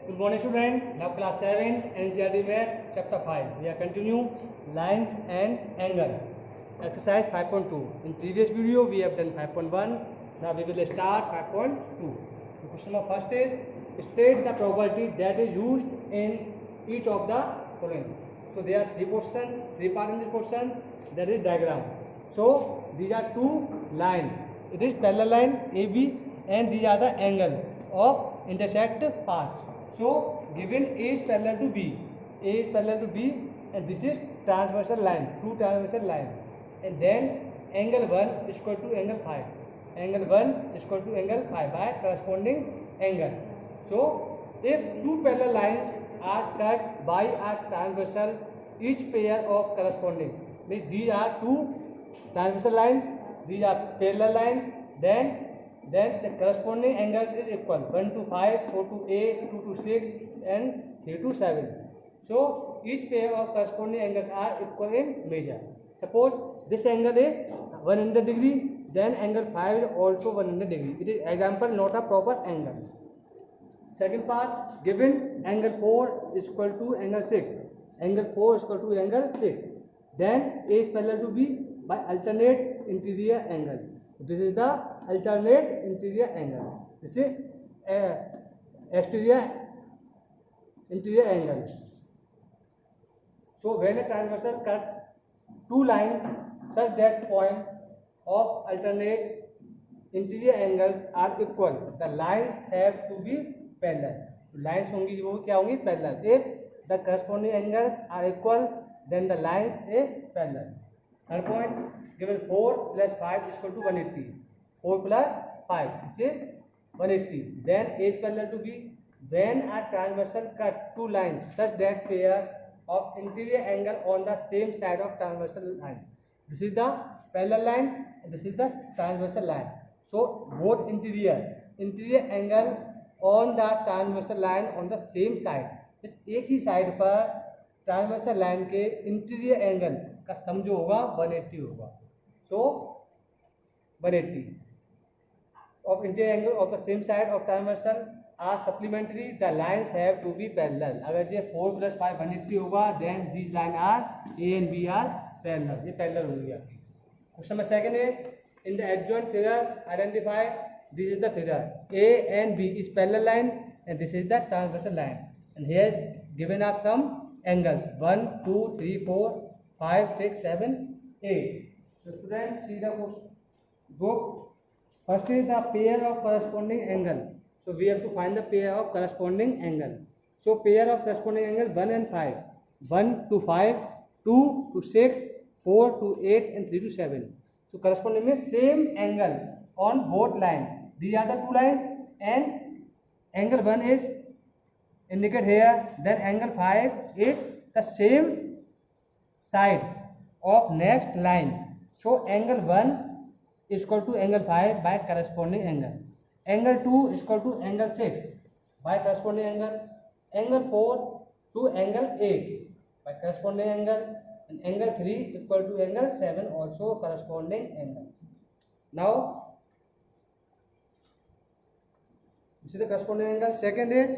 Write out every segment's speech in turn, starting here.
Good morning, student. Now class 7 NCERT Math chapter 5. We are continue lines and angle. Exercise 5.2. In previous video we have done 5.1. Now we will start 5.2. So question number first is state the probability that is used in each of the following. So there are three portions, three parts in this portion. That is diagram. So these are two lines. It is parallel line AB and these are the angle of intersect parts. So given A is parallel to B, A is parallel to B, and this is transversal line, two transversal line, and then angle 1 is equal to angle 5. Angle 1 is equal to angle 5 by corresponding angle. So if two parallel lines are cut by a transversal, each pair of corresponding, means these are two transversal line, these are parallel line, then the corresponding angles is equal 1 to 5, 4 to 8, 2 to 6 and 3 to 7. So each pair of corresponding angles are equal in measure. Suppose this angle is 100 degree, then angle 5 is also 100 degree. It is example, not a proper angle. Second part, given angle 4 is equal to angle 6. Angle 4 is equal to angle 6. Then A is parallel to B by alternate interior angle. This is the alternate interior angle. This is exterior interior angle. So when a transversal cut two lines such that point of alternate interior angles are equal, the lines have to be parallel. Lines होंगी वो क्या होंगी? Parallel. If the corresponding angles are equal, then the lines is parallel. Third point, given 4 plus 5 is equal to 180. 4 plus 5, this is 180. Then A is parallel to B. When a transversal cut two lines such that pair of interior angle on the same side of transversal line. This is the parallel line and this is the transversal line. So both interior angle on the transversal line on the same side. इस एक ही side पर transversal line के interior angle का सम जो होगा 180 होगा. So 180 of interior angle of the same side of transversal are supplementary. The lines have to be parallel. अगर ये 4 plus 5 180 होगा, then these lines are A and B are parallel. ये parallel होंगी आपकी. Question number second is in the adjoint figure identify this is the figure. A and B is parallel line and this is the transversal line. And here is given are some angles 1, 2, 3, 4, 5, 6, 7, 8. So students see the book. First is the pair of corresponding angle. So we have to find the pair of corresponding angle. So pair of corresponding angle 1 and 5. 1 to 5, 2 to 6, 4 to 8 and 3 to 7. So corresponding means same angle on both lines. These are the two lines and angle 1 is indicated here, then angle 5 is the same side of next line. So angle 1 is equal to angle 5 by corresponding angle. Angle 2 is equal to angle 6 by corresponding angle. Angle 4 to angle 8 by corresponding angle. And angle 3 equal to angle 7 also corresponding angle. Now this is the corresponding angle. Second is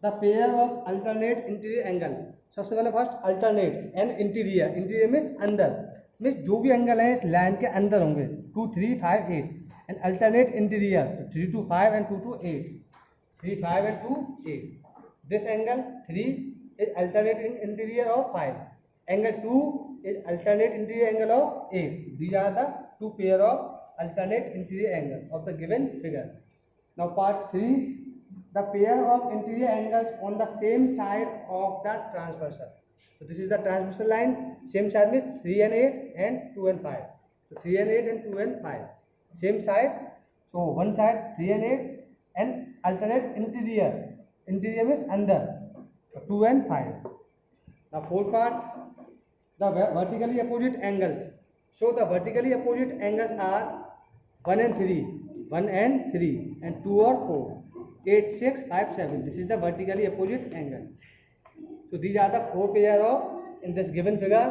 the pair of alternate interior angle. सबसे पहले first alternate and interior means अंदर, means जो भी angle है इस line के अंदर होंगे 2, 3, 5, 8 and alternate interior 3 to 5 and 2 to 8, 3, 5 and 2, 8. This angle 3 is alternate interior of 5. Angle 2 is alternate interior angle of 8. These are the two pair of alternate interior angle of the given figure. Now part 3, the pair of interior angles on the same side of the transversal. So this is the transversal line. Same side means 3 and 8 and 2 and 5. So 3 and 8 and 2 and 5. Same side. So one side 3 and 8 and alternate interior. Interior means under. So 2 and 5. The fourth part, the vertically opposite angles. So the vertically opposite angles are 1 and 3, 1 and 3 and 2 or 4. 8, 6, 5, 7. This is the vertically opposite angle. So these are the four pair of in this given figure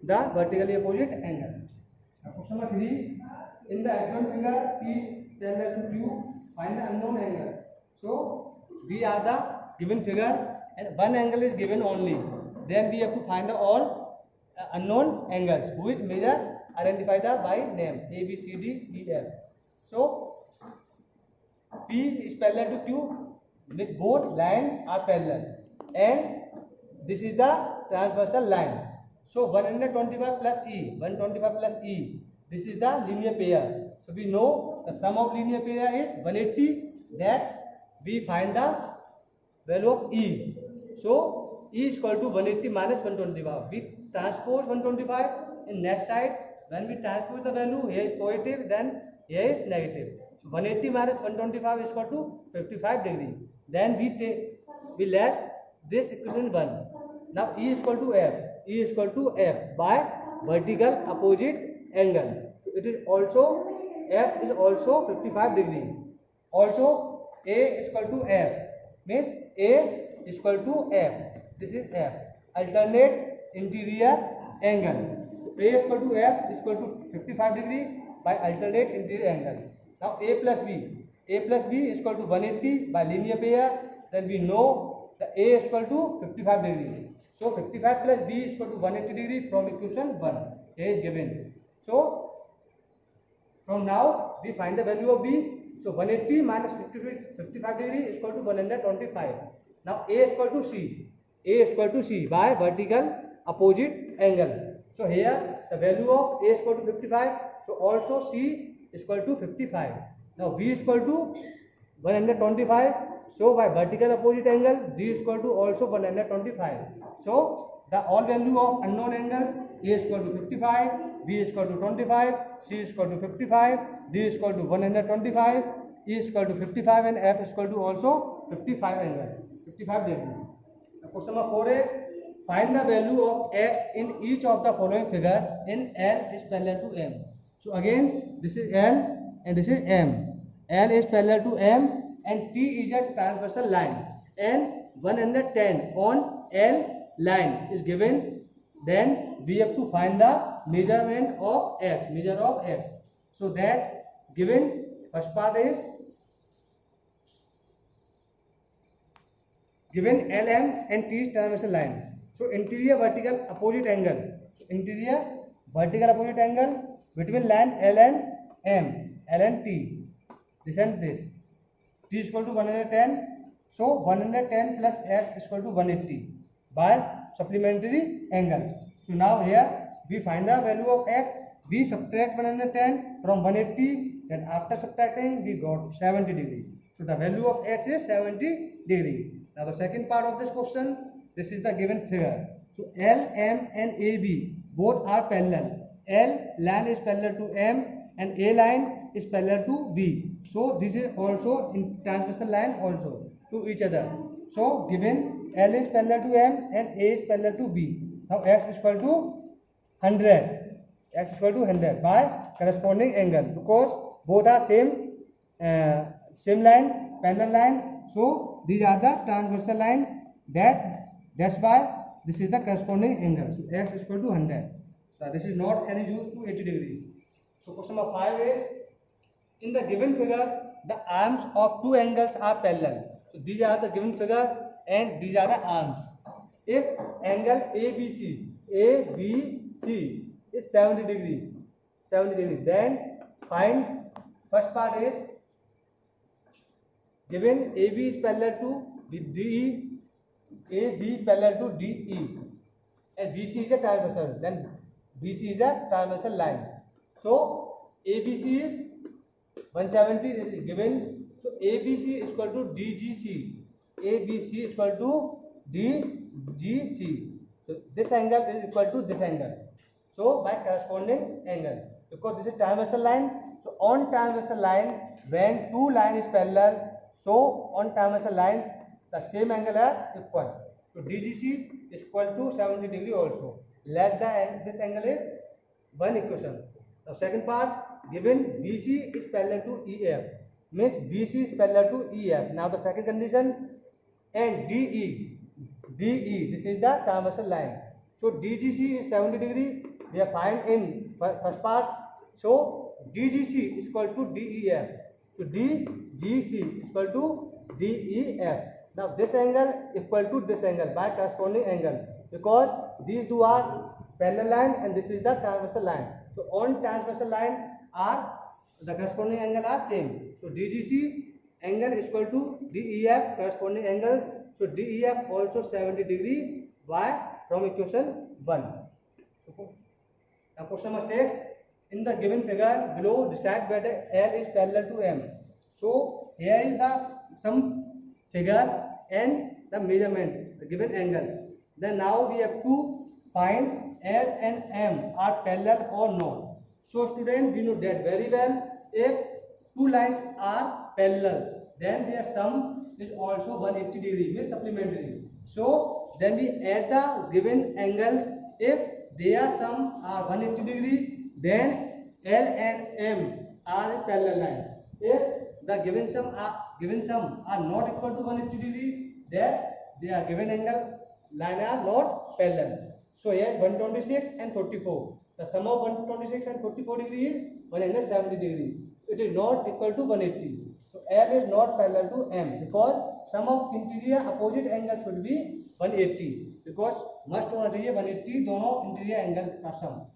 the vertically opposite angle. Question number 3. In the adjoint figure, P is parallel to Q. Find the unknown angles. So These are the given figure and one angle is given only. Then we have to find the all unknown angles. Who is measure? Identify the by name A, B, C, D, E, F. So P is parallel to Q, means both lines are parallel, and this is the transversal line. So 125 plus E, 125 plus E, this is the linear pair. So we know the sum of linear pair is 180. That's we find the value of E. So E is equal to 180 minus 125. We transpose 125 in next side. When we transpose the value, here is positive, then here is negative. 180 minus 125 is equal to 55 degree. Then we less this equation 1. Now E is equal to F. E is equal to F by vertical opposite angle. So it is also F is also 55 degree. Also A is equal to F, means A is equal to F. This is F, alternate interior angle. So A is equal to F is equal to 55 degree by alternate interior angle. Now A plus B is equal to 180 by linear pair. Then we know the A is equal to 55 degree. So 55 plus B is equal to 180 degree from equation 1. A is given. So from now we find the value of B. So 180 minus 55 degree is equal to 125. Now A is equal to C. A is equal to C by vertical opposite angle. So here the value of A is equal to 55. So also C is equal to 55. Now B is equal to 125. So by vertical opposite angle, D is equal to also 125. So the all value of unknown angles, A is equal to 55, B is equal to 25, C is equal to 55, D is equal to 125, E is equal to 55, and F is equal to also 55 angle, 55 degree. Now question number 4 is find the value of X in each of the following figure in L is parallel to M. So again, this is L and this is M. L is parallel to M and T is a transversal line, and 110 on L line is given. Then we have to find the measurement of X, measure of X. So that given first part is given LM and T is transversal line. So interior vertical opposite angle. So interior vertical opposite angle between line L and M, L and T. This and this. T is equal to 110. So 110 plus X is equal to 180 by supplementary angles. So now here we find the value of X. We subtract 110 from 180. Then after subtracting we got 70 degree. So the value of X is 70 degree. Now the second part of this question, this is the given figure. So L, M and AB both are parallel. L line is parallel to M and A line is parallel to B. So this is also in transversal line also to each other. So given L is parallel to M and A is parallel to B. Now X is equal to 100. X is equal to 100 by corresponding angle, because both are same line, parallel line. So these are the transversal line. That's why this is the corresponding angle. So X is equal to 100. So this is not any use to 80 degree. So question number 5 is in the given figure the arms of two angles are parallel. So these are the given figure and these are the arms. If angle ABC is 70 degree, then find first part is given AB is parallel to DE, AB parallel to DE, and BC is a transversal. Then BC is a transversal line. So ABC is 170 is given. So ABC is equal to DGC. ABC is equal to DGC. So this angle is equal to this angle. So by corresponding angle, because this is transversal line. So on transversal line, when two lines is parallel, so on transversal line the same angle are equal. So DGC is equal to 70 degree also. Let this angle is one equation. Now second part, given BC is parallel to EF, means BC is parallel to EF. Now the second condition, and DE, this is the transversal line. So DGC is 70 degree. We have find in first part. So DGC is equal to DEF. So DGC is equal to DEF. Now this angle equal to this angle by corresponding angle, because these two are parallel line and this is the transversal line. So on transversal line are the corresponding angle are same. So DGC angle is equal to DEF corresponding angles. So DEF also 70 degree by from equation 1. Now question number 6. In the given figure below, decide whether L is parallel to M. So here is the some figure and the measurement, the given angles. Then now we have to find L and M are parallel or not. So student, we know that very well. If two lines are parallel, then their sum is also 180 degree, means supplementary. So then we add the given angles. If their sum are 180 degree, then L and M are a parallel line. If the given sum are not equal to 180 degree, then their given angle line are not parallel. So here is 126 and 44. The sum of 126 and 44 degree is 170 degree. It is not equal to 180. So L is not parallel to M, because sum of interior opposite angle should be 180, because must होना चाहिए 180 दोनों interior angle का सम.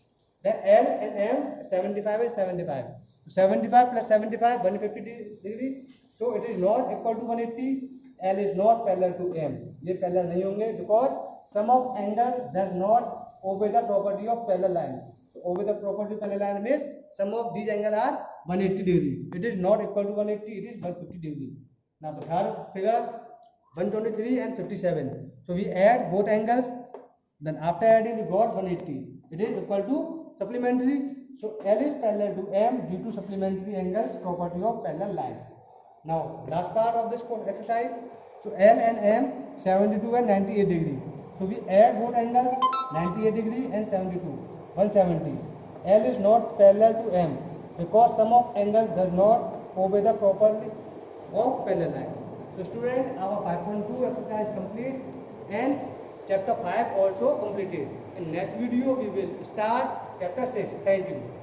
Then L and M 75 and 75. So 75 plus 75 150 degree. So it is not equal to 180. L is not parallel to M. ये parallel नहीं होंगे, because sum of angles does not obey the property of parallel line. So obey the property of parallel line means sum of these angles are 180 degree. It is not equal to 180. It is 150 degree. Now the third figure 123 and 57. So we add both angles. Then after adding we got 180. It is equal to supplementary. So L is parallel to M due to supplementary angles property of parallel line. Now last part of this exercise. So L and M 72 and 98 degree. So we add both angles 98 degree and 72, 170. L is not parallel to M, because sum of angles does not obey the property of parallel line. So student, our 5.2 exercise complete and chapter 5 also completed. In next video we will start chapter 6. Thank you.